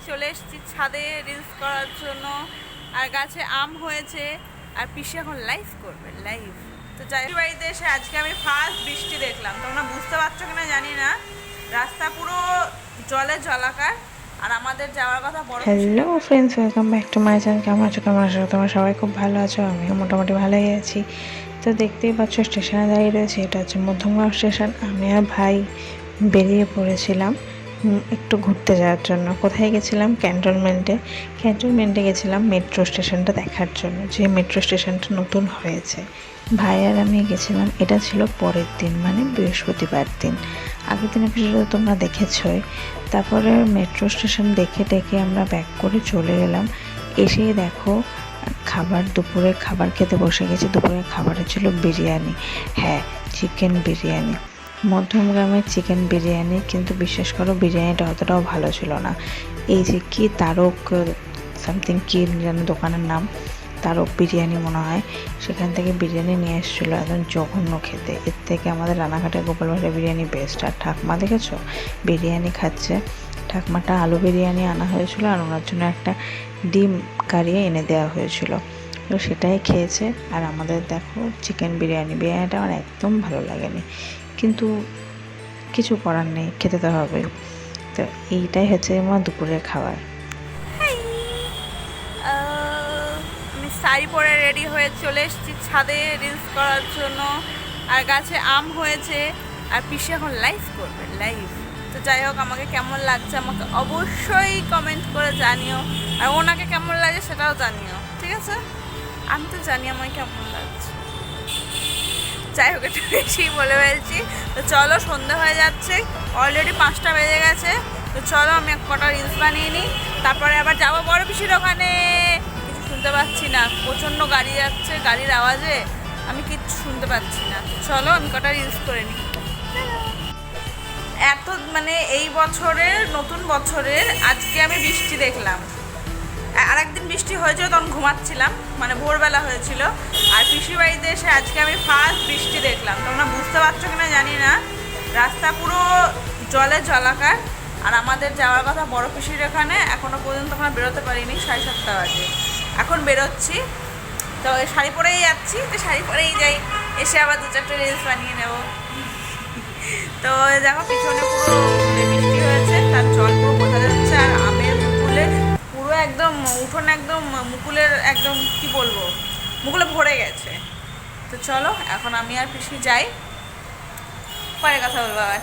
চলে এসেছি ছাদে রিলস করার জন্য। আর গাছে আম হয়েছে, আর পিসি এখন লাইভ করবে, লাইভ। তো যাই বাড়িতে এসে আজকে আমি ফার্স্ট বৃষ্টি দেখলাম। তোমরা বুঝতে পারছো কিনা জানি না, রাস্তা পুরো জলে জলাকার। আর আমাদের যাওয়ার কথা বড়। Hello friends, welcome back to my channel. কেমন আছো? তোমরা সবাই খুব ভালো আছো, আমিও মোটামুটি ভালোই আছি। তো দেখতেই পাচ্ছ স্টেশনে দাঁড়িয়ে রয়েছে, এটা হচ্ছে মধ্যমগ্রাম স্টেশন। আমি আর ভাই বেরিয়ে পড়েছিলাম একটু ঘুরতে যাওয়ার জন্য। কোথায় গেছিলাম? ক্যান্টনমেন্টে গেছিলাম মেট্রো স্টেশনটা দেখার জন্য, যে মেট্রো স্টেশনটা নতুন হয়েছে। ভাই আর আমি গেছিলাম, এটা ছিল পরের দিন, মানে বৃহস্পতিবার দিন। আগের দিন এপিসোডে তোমরা দেখেছই। তারপরে মেট্রো স্টেশন দেখে আমরা ব্যাক করে চলে এলাম। এসেই দেখো দুপুরে খাবার খেতে বসে গেছি। দুপুরের খাবারে ছিল বিরিয়ানি, হ্যাঁ, চিকেন বিরিয়ানি, মধ্যমগ্রামের চিকেন বিরিয়ানি। কিন্তু বিশ্বাস করো, বিরিয়ানিটা অতটাও ভালো ছিল না। এই যে কি তারক সামথিং কি যেন দোকানের নাম, তারক বিরিয়ানি মনে হয়, সেখান থেকে বিরিয়ানি নিয়ে এসেছিলো, একদম জঘন্য খেতে। এর থেকে আমাদের রানাঘাটের গোপাল ভাঁড়ের বিরিয়ানি বেস্ট। আর ঠাকমা দেখেছো বিরিয়ানি খাচ্ছে, ঠাকমাটা আলু বিরিয়ানি আনা হয়েছিল, আর ওনার জন্য একটা ডিম কারিয়ে এনে দেওয়া হয়েছিল, তো সেটাই খেয়েছে। আর আমাদের দেখো চিকেন বিরিয়ানিটা আমার একদম ভালো লাগেনি, কিন্তু কিছু করার নেই, খেতে তো হবে। তো এইটাই হচ্ছে আমার দুপুরের খাবার। আমি শাড়ি পরে রেডি হয়ে চলে এসেছি ছাদে রিলস করার জন্য। আর গাছে আম হয়েছে, আর পিসি এখন লাইভ করবে, লাইভ। তো যাই হোক, আমাকে কেমন লাগছে আমাকে অবশ্যই কমেন্ট করে জানিও, আর ওনাকে কেমন লাগে সেটাও জানিও, ঠিক আছে? আমি তো জানি আমাকে কেমন লাগছে। যাই হোক, একটু বেশি বলে ফেলছি। তো চলো, সন্ধে হয়ে যাচ্ছে, অলরেডি 5টা বেজে গেছে। তো চলো আমি এক কটা রিলস বানিয়ে নিই, তারপরে আবার যাবো বড় পিসির ওখানে। কিছু শুনতে পাচ্ছি না, প্রচণ্ড গাড়ি যাচ্ছে, গাড়ির আওয়াজে আমি কিচ্ছু শুনতে পাচ্ছি না। চলো আমি কটা রিলস করে নিই। এত মানে এই বছরের নতুন বছরের আজকে আমি বৃষ্টি দেখলাম। আর একদিন বৃষ্টি হয়েছিল, তখন ঘুমাচ্ছিলাম, মানে ভোরবেলা হয়েছিল। আর পিসির বাড়িতে এসে আজকে আমি ফার্স্ট বৃষ্টি দেখলাম। তোমরা বুঝতে পারছো কিনা জানি না, রাস্তা পুরো জলে জলাকার। আর আমাদের যাওয়ার কথা বড় পিসির এখানে, এখনও পর্যন্ত আমরা বেরোতে পারিনি, 7:30 বাজে, এখন বেরোচ্ছি। তো শাড়ি পরেই যাচ্ছি, তো শাড়ি পরেই যাই, এসে আবার 2-4টা রিলস বানিয়ে নেব। তো দেখো পিছনে পুরো বৃষ্টি হয়েছে, তার জল পুরো বোঝা যাচ্ছে। আর আমের মুকুলে পুরো একদম উঠোন একদম মুকুলের একদম কি বলবো, মুকুলে ভরে গেছে। তো চলো এখন আমি আর পিসি যাই, পরে কথা বলবো আবার।